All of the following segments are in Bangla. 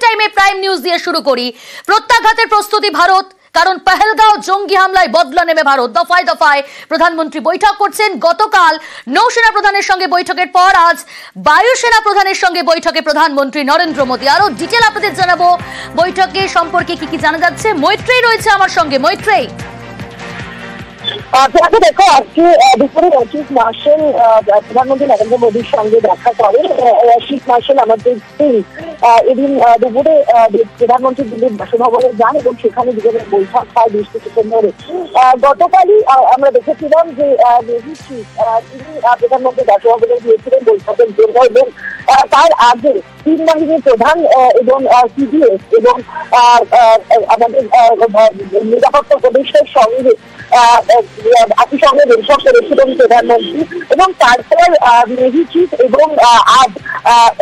টাইমে প্রাইম নিউজ দিয়ে শুরু করি। প্রত্যাঘাতের প্রস্তুতি ভারত, কারণ পহেলগাঁও জঙ্গি হামলায় বদলা নেবে ভারত। দফায় দফায় প্রধানমন্ত্রী বৈঠক করছেন। গতকাল নৌসেনা প্রধানের সঙ্গে বৈঠকের পর আজ বায়ুসেনা প্রধানের সঙ্গে বৈঠকে প্রধানমন্ত্রী নরেন্দ্র মোদী। আরো ডিটেল আপনাদের জানাবো বৈঠকে সম্পর্কে কি কি জানা যাচ্ছে। মৈত্রেয়ী রয়েছে আমার সঙ্গে। মৈত্রেয়ী, দেখো, আজকে দুপুরে চিফ মার্শাল প্রধানমন্ত্রী নরেন্দ্র মোদীর সঙ্গে দেখা করেন। চিফ মার্শাল অমরজিৎ সিং এদিন দুপুরে প্রধানমন্ত্রী দিল্লির বাসভবনে যান এবং সেখানে দুজনের বৈঠক হয় 20 সেপ্টেম্বরে। গতকালই আমরা দেখেছিলাম যে নেভি চিফ তিনি প্রধানমন্ত্রী বাসভবনে গিয়েছিলেন বৈঠকের জন্য এবং তার আগে তিন বাহিনীর প্রধান এবং সিডিএস এবং আমাদের নিরাপত্তা উপদেষ্টার সঙ্গে একই সঙ্গে বৈঠক করেছিলেন প্রধানমন্ত্রী এবং তারপর নেভি চিফ এবং আজ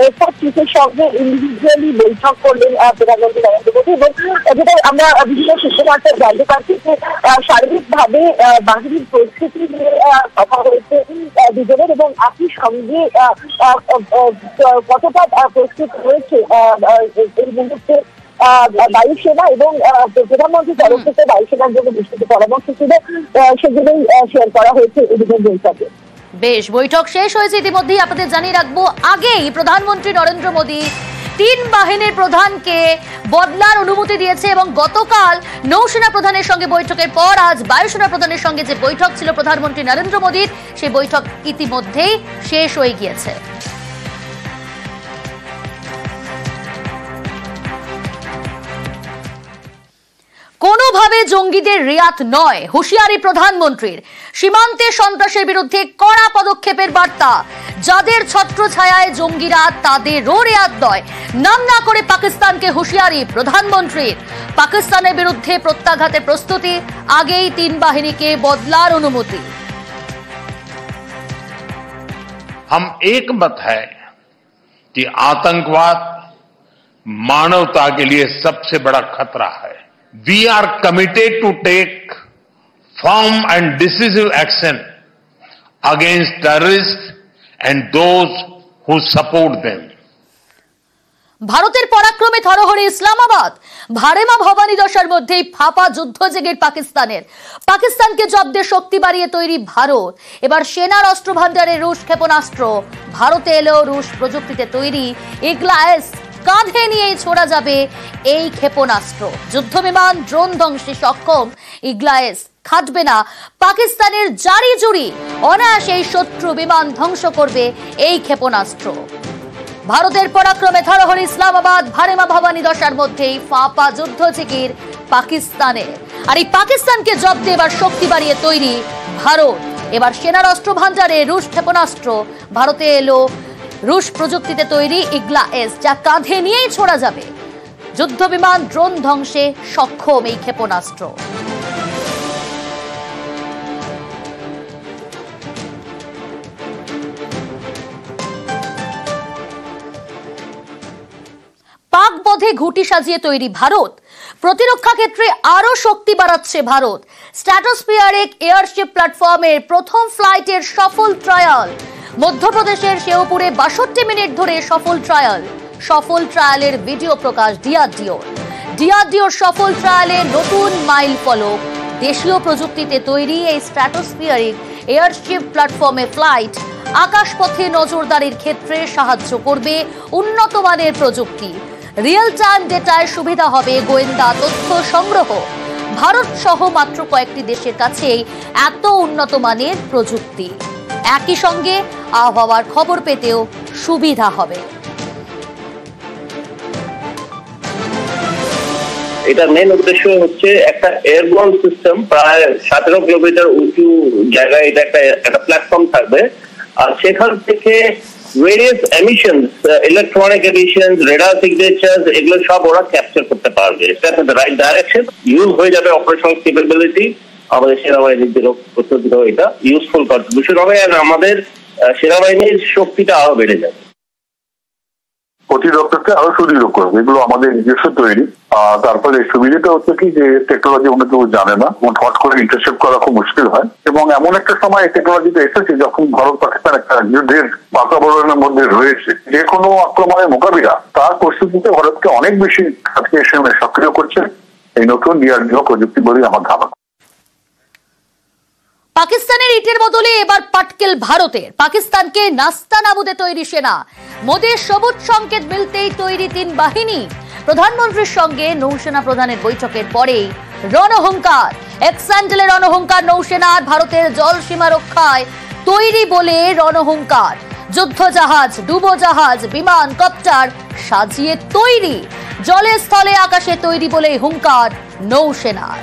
এয়ারফোর্স চিফের সঙ্গে ইন্ডিভিজুয়ালি বৈঠক করলেন প্রধানমন্ত্রী নরেন্দ্র মোদী। এবং যেটা আমরা বিভিন্ন সূত্রমাত্রা জানতে পারছি যে সার্বিকভাবে বাহিনীর পরিস্থিতি নিয়ে কথা হয়েছে দুজনের এবং একই সঙ্গে কতটা প্রস্তুত হয়েছে এই মুহূর্তে বায়ুসেনা এবং প্রধানমন্ত্রী তরফ থেকে বায়ুসেনার জন্য বিস্তৃত পরামর্শ ছিল, সেগুলোই শেয়ার করা হয়েছে এদিনের বৈঠকে। বেশ, বৈঠক শেষ হয়েছে ইতিমধ্যেই। আপনাদের জানিয়ে রাখবো, আগেই প্রধানমন্ত্রী নরেন্দ্র মোদী তিন বাহিনীর প্রধানকে বদলার অনুমতি দিয়েছে এবং গতকাল নৌসেনা প্রধানের সঙ্গে বৈঠকের পর আজ বায়ুসেনা প্রধানের সঙ্গে যে বৈঠক ছিল প্রধানমন্ত্রী নরেন্দ্র মোদীর, সেই বৈঠক ইতিমধ্যেই শেষ হয়ে গিয়েছে। কোনোভাবে জঙ্গিদের রিয়াত নয়, হুঁশিয়ারি প্রধানমন্ত্রীর। সীমান্তে সন্ত্রাসের বিরুদ্ধে কড়া পদক্ষেপের বার্তা। যাদের ছত্রছায়ায় জঙ্গিরা, তাদেরও রিয়াত নয়। নাম না করে পাকিস্তানকে হুঁশিয়ারি প্রধানমন্ত্রীর। পাকিস্তানের বিরুদ্ধে প্রত্যাঘাতের প্রস্তুতি, আগেই তিন বাহিনীকে বদলার অনুমতি। हम एकमत है कि आतंकवाद मानवता के लिए सबसे बड़ा खतरा है। We are committed to take firm and decisive action against terrorists and those who support them. ভারতের পরাক্রমে থরহরে ইসলামাবাদ। ভারেমা ভবানী দশার মধ্যেই ফাঁপা যুদ্ধ জেগে পাকিস্তানকে জব্দে শক্তি বাড়িয়ে তৈরি ভারত। এবার সেনার অস্ত্র ভান্ডারে রুশ ক্ষেপণাস্ত্র। ভারতে এলেও রুশ প্রযুক্তিতে তৈরি ইগলায়েস কাঁধে নিয়েই ছোড়া যাবে এই ক্ষেপণাস্ত্র। যুদ্ধ বিমান, ড্রোন ধ্বংসে সক্ষম ইগলায়েস খাটবে না পাকিস্তানের জারি জুড়ি। অনায়াসে শত্রু বিমান ধ্বংস করবে এই ক্ষেপণাস্ত্র। ভারতের পরাক্রমে থরহর ইসলামাবাদ। ভারেমা ভবানী দশার মধ্যেই ফাঁপা যুদ্ধ জিগির পাকিস্তানের। আর এই পাকিস্তানকে জব্দে এবার শক্তি বাড়িয়ে তৈরি ভারত। এবার সেনার অস্ত্র ভান্ডারে রুশ ক্ষেপণাস্ত্র। ভারতে এলো রুশ প্রযুক্তিতে তৈরি ইগলায়েস, যা কাঁধে নিয়েই ছোড়া যাবে। যুদ্ধ বিমান, ড্রোন ধ্বংসে সক্ষম এই ক্ষেপণাস্ত্র। পাক বধে ঘুঁটি সাজিয়ে তৈরি ভারত। প্রতিরক্ষা ক্ষেত্রে আরো শক্তি বাড়াচ্ছে ভারত। স্ট্র্যাটোস্ফিয়ারিক এয়ারশিপ প্ল্যাটফর্মের প্রথম ফ্লাইটের সফল ট্রায়াল। মধ্যপ্রদেশের শেওপুরে 62 মিনিট ধরে সফল ট্রায়ালের ভিডিও প্রকাশ ডিআরডিওর সফল ট্রায়ালে নতুন মাইল ফলক। দেশীয় প্রযুক্তিতে তৈরি এই স্ট্র্যাটোস্ফিয়ারিক এয়ারশিপ প্ল্যাটফর্মে ফ্লাইট আকাশপথে নজরদারির ক্ষেত্রে সাহায্য করবে উন্নত মানের প্রযুক্তি। রিয়েল টাইম ডেটায় সুবিধা হবে গোয়েন্দা তথ্য সংগ্রহ। ভারত সহ মাত্র কয়েকটি দেশের কাছেই এত উন্নত মানের প্রযুক্তি। একই সঙ্গে আবহাওয়ার খবর পেতেও সুবিধা হবে। এটার মেন উদ্দেশ্য হচ্ছে একটা এয়ারবোর্ন সিস্টেম, প্রায় 17 কিলোমিটার উঁচু জায়গায় এটা একটা প্ল্যাটফর্ম থাকবে। আর সেখান থেকে various emissions, electronic emissions, radar signatures, এগুলো সব ওরা ক্যাপচার করতে পারবে। রাইট ডাইরেকশন ইউজ হয়ে যাবে। অপারেশনাল ক্যাপাবিলিটি আমাদের সেনাবাহিনীর প্রস্তুতিও এটা ইউজফুল কন্ট্রিবিউশন হবে। আর আমাদের সেনাবাহিনীর শক্তিটা আরো বেড়ে যাবে। প্রতিরক্ষাকে আরো সুদৃঢ় করবে, এগুলো আমাদের নিজস্ব তৈরি। তারপরে সুবিধাটা হচ্ছে কি যে টেকনোলজি অন্য কেউ জানে না, হট করে ইন্টারসেপ্ট করা খুব মুশকিল হয়, এবং এমন একটা সময় টেকনোলজিটা এসেছে যখন ভারত পাকিস্তান একটা যুদ্ধের বাতাবরণের মধ্যে রয়েছে, যে কোনো আক্রমণের মোকাবিলা তার প্রস্তুতিতে ভারতকে অনেক বেশি আজকে সক্রিয় করছে এই নতুন ডিআরডিও প্রযুক্তি বলে আমার ধারণা। পাকিস্তানের ইটের বদলে এবার পাটকেল ভারতের। পাকিস্তানকে নাস্তানাবুদে তৈরি সেনা। মোদির সবুজ সংকেত মিলতেই তৈরি 3 বাহিনী। প্রধানমন্ত্রীর সঙ্গে নৌসেনা প্রধানের বৈঠকের পরেই রণহুঙ্কার। এক্সান্ডেলে রণহুঙ্কার নৌসেনার। ভারতের জল সীমা রক্ষায় তৈরি বলে রণহুঙ্কার। যুদ্ধজাহাজ, ডুবোজাহাজ, বিমান, কপ্টার সাজিয়ে তৈরি। জলে স্থলে আকাশে তৈরি বলে হুঙ্কার নৌসেনার।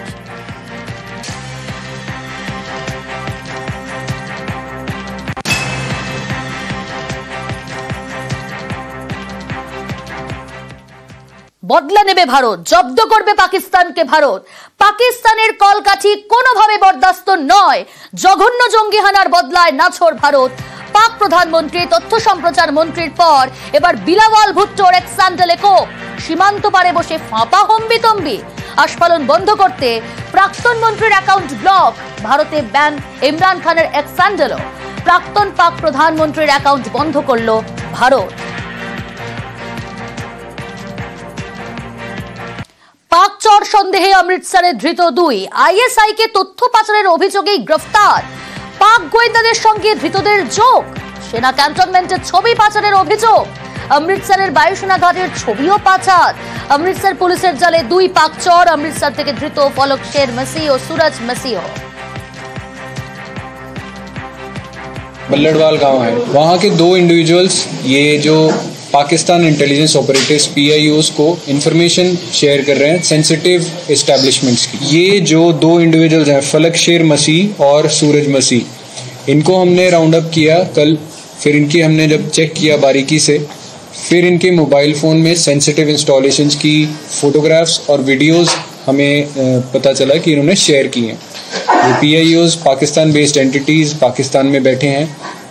বদলা নেবে ভারত, জব্দ করবে পাকিস্তানকে ভারত। পাকিস্তানের কলকাঠি কোনোভাবে বরদাস্ত নয়। জঘন্য জঙ্গি হানার বদলায় নাছোড় ভারত। পাক প্রধানমন্ত্রী, তথ্য সম্প্রচার মন্ত্রীর পর এবার বিলাওয়াল ভুট্টোর এক্সান্ডেলে কোপ। সীমান্ত পারে বসে ফাঁপা হম্বিতম্বি। আস্ফালন বন্ধ করতে প্রাক্তন মন্ত্রীর অ্যাকাউন্ট ব্লক। ভারতে ব্যান ইমরান খানের এক্সান্ডেলও। প্রাক্তন পাক প্রধানমন্ত্রীর অ্যাকাউন্ট বন্ধ করল ভারত। পাক চর সন্দেহে অমৃতসরে ধৃত 2। আইএসআই কে তথ্য পাচারের অভিযোগেই গ্রেফতার। পাক গোয়েন্দাদের সঙ্গে ধৃতদের যোগ। সেনা ক্যান্টনমেন্টের ছবি পাচারের অভিযোগ। অমৃতসরের বায়ুসেনা ঘাটের ছবিও পাচার। অমৃতসর পুলিশের জালে 2 পাক চর। অমৃতসর থেকে ধৃত ফলক শের মসিহ ও सूरज मसीह। बल्लड़वाल गांव है, वहां के 2 इंडिविजुअल्स ये जो पाकिस्तान इंटेलिजेंस ऑपरेटिव्स PIOs को इंफॉर्मेशन शेयर कर रहे हैं सेंसिटिव एस्टैब्लिशमेंट्स की। ये जो 2 इंडिविजुअल्स हैं फलक शेर मसीह और सूरज मसीह, इनको हमने राउंड अप किया कल। फिर इनकी हमने जब चेक किया बारीकी से, फिर इनके मोबाइल फ़ोन में सेंसिटिव इंस्टॉलेशंस की फ़ोटोग्राफ्स और वीडियोस हमें पता चला कि इन्होंने शेयर की हैं। जो PIOs Pakistan based entities Pakistan में बैठे हैं,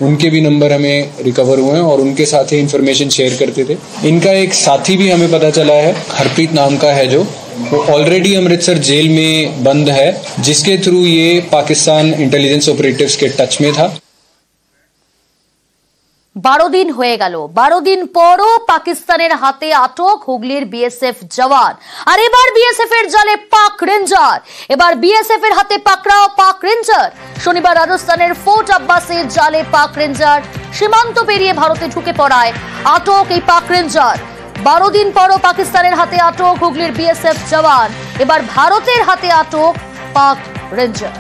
उनके भी नंबर हमें रिकवर हुए हैं और उनके साथ ही इंफॉर्मेशन शेयर करते थे। इनका एक साथी भी हमें पता चला है, हरप्रीत नाम का है, जो वो ऑलरेडी अमृतसर जेल में बंद है, जिसके थ्रू ये पाकिस्तान इंटेलिजेंस ऑपरेटिव्स के टच में था। 12 দিন হয়ে গেল। 12 দিন পরও পাকিস্তানের হাতে আটক হুগলির বিএসএফ জওয়ান। আর এবার বিএসএফ এর জালে পাক রেঞ্জার। এবার বিএসএফ এর হাতে পাকড়াও পাক রেঞ্জার। শনিবার রাজস্থানের ফোর্ট আব্বাসের জালে পাক রেঞ্জার। সীমান্ত পেরিয়ে ভারতে ঢুকে পড়ায় আটক এই পাক রেঞ্জার। 12 দিন পরও পাকিস্তানের হাতে আটক হুগলির বিএসএফ জওয়ান। এবার ভারতের হাতে আটক পাক রেঞ্জার।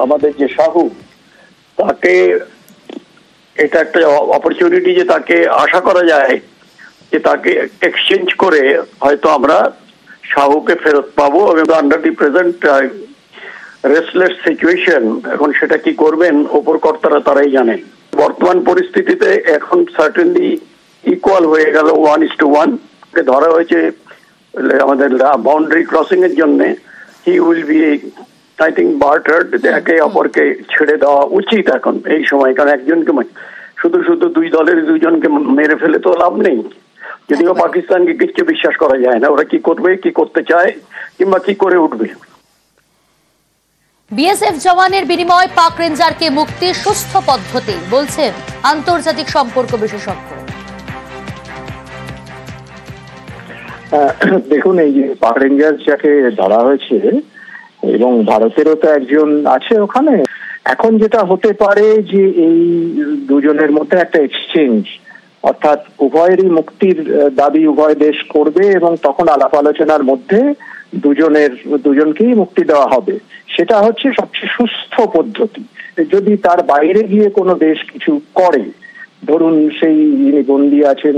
আমাদের যে সাহু, তাকে এটা একটা অপরচুনিটি যে তাকে আশা করা যায় যে তাকে এক্সচেঞ্জ করে হয়তো আমরা সাহুকে ফেরত পাবো। এবং under the present restless situation, এখন সেটা কি করবেন ওপর কর্তারা তারাই জানেন। বর্তমান পরিস্থিতিতে এখন সার্টেনলি ইকুয়াল হয়ে গেল 1:1। ধরা হয়েছে আমাদের বাউন্ডারি ক্রসিং এর জন্য। He will be I think bartered. একে অপরকে ছেড়ে দেওয়া উচিত এখন এই সময়, কারণ একজনকে শুধু শুধু 2 দলের 2 জনকে মেরে ফেলে তো লাভ নেই। যদিও পাকিস্তানকে কিছু বিশ্বাস করা যায় না, ওরা কি করবে, কি করতে চায়, কিংবা কি করে উঠবে। বিএসএফ জওয়ানের বিনিময় পাক রেঞ্জারকে মুক্তির সুস্থ পদ্ধতি বলছেন আন্তর্জাতিক সম্পর্ক বিশেষজ্ঞ। দেখুন, এই যে পাক রেঞ্জার যাকে ধরা হয়েছে এবং ভারতেরও তো একজন আছে ওখানে, এখন যেটা হতে পারে যে এই দুজনের মধ্যে একটা এক্সচেঞ্জ, অর্থাৎ উভয়েরই মুক্তির দাবি উভয় দেশ করবে এবং তখন আলাপ আলোচনার মধ্যে দুজনকেই মুক্তি দেওয়া হবে। সেটা হচ্ছে সবচেয়ে সুস্থ পদ্ধতি। যদি তার বাইরে গিয়ে কোনো দেশ কিছু করে, ধরুন সেই যিনি বন্দী আছেন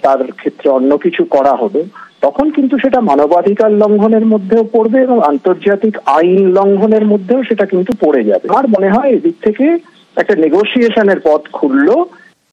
তার ক্ষেত্রে অন্য কিছু করা হলো, তখন কিন্তু সেটা মানবাধিকার লঙ্ঘনের মধ্যেও পড়বে এবং আন্তর্জাতিক আইন লঙ্ঘনের মধ্যেও সেটা কিন্তু পড়ে যাবে। আমার মনে হয় এদিক থেকে একটা নেগোসিয়েশনের পথ খুললো